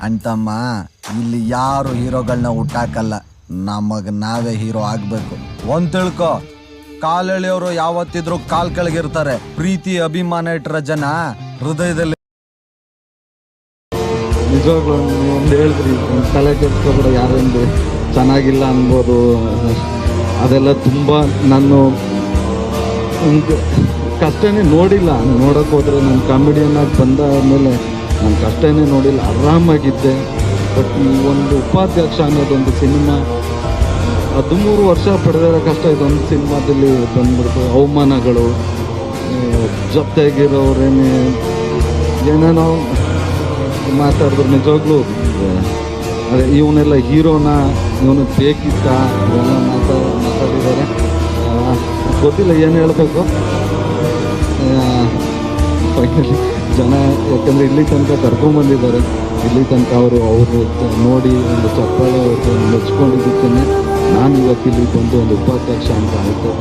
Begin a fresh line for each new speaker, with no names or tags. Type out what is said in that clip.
ಅಣ್ತಮ್ಮ, ಇಲ್ಲಿ ಯಾರು ಹೀರೋಗಳನ್ನ ಹುಟ್ಟಾಕಲ್ಲ, ನಮಗ್ ನಾವೇ ಹೀರೋ ಆಗ್ಬೇಕು. ಒಂದ್ ತಿಳ್ಕೊ, ಕಾಲೆಳೆಯವರು ಯಾವತ್ತಿದ್ರು ಕಾಲ್ ಕೆಳಗಿರ್ತಾರೆ. ಪ್ರೀತಿ ಅಭಿಮಾನ ಇಟ್ಟರ ಜನ ಹೃದಯದಲ್ಲಿ.
ನಿಜವಾಗ್ಲೂ ಒಂದು ಹೇಳಿದ್ರಿ, ತಲೆ ಕೆಡಿಸ್ಕೊಬೇಡ, ಯಾರೆಂದು ಚೆನ್ನಾಗಿಲ್ಲ ಅನ್ಬೋದು. ಅದೆಲ್ಲ ತುಂಬ ನಾನು ಕಷ್ಟನೇ ನೋಡಿಲ್ಲ. ನೋಡೋಕೆ ಹೋದರೆ ನಾನು ಕಾಮಿಡಿಯನ್ ಆಗಿ ಬಂದ ಮೇಲೆ ನಾನು ಕಷ್ಟನೇ ನೋಡಿಲ್ಲ, ಆರಾಮಾಗಿದ್ದೆ. ಬಟ್ ಈ ಒಂದು ಉಪಾಧ್ಯಕ್ಷ ಅನ್ನೋದೊಂದು ಸಿನಿಮಾ 13 ವರ್ಷ ಪಡೆದಿರೋ ಕಷ್ಟ ಇದೊಂದು ಸಿನಿಮಾದಲ್ಲಿ ಬಂದ್ಬಿಡ್ತು. ಅವಮಾನಗಳು, ಜೊತೆಗಿರೋರೇನೇ ಏನೇನೋ ಮಾತಾಡಿದ್ರು. ನಿಜವಾಗ್ಲೂ ಅದೇ ಇವನೆಲ್ಲ ಹೀರೋನ, ಇವನು ಬೇಕಿತ್ತ, ಇವೆಲ್ಲ ಮಾತಾಡಿದ್ದಾರೆ. ಗೊತ್ತಿಲ್ಲ ಏನು ಹೇಳಬೇಕು. ಫೈನಲಿ ಜನ, ಯಾಕಂದರೆ ಇಲ್ಲಿ ತನಕ ಕರ್ಕೊಂಡ್ಬಂದಿದ್ದಾರೆ, ಇಲ್ಲಿ ತನಕ ಅವರು ನೋಡಿ ಒಂದು ಚಪ್ಪಾಳೆ ಮೆಚ್ಕೊಂಡಿದ್ದಕ್ಕೇ ನಾನು ಇವತ್ತಿಲ್ಲಿ ಬಂದು ಒಂದು ಉಪಾಧ್ಯಕ್ಷ ಅಂತ ಆಯಿತು.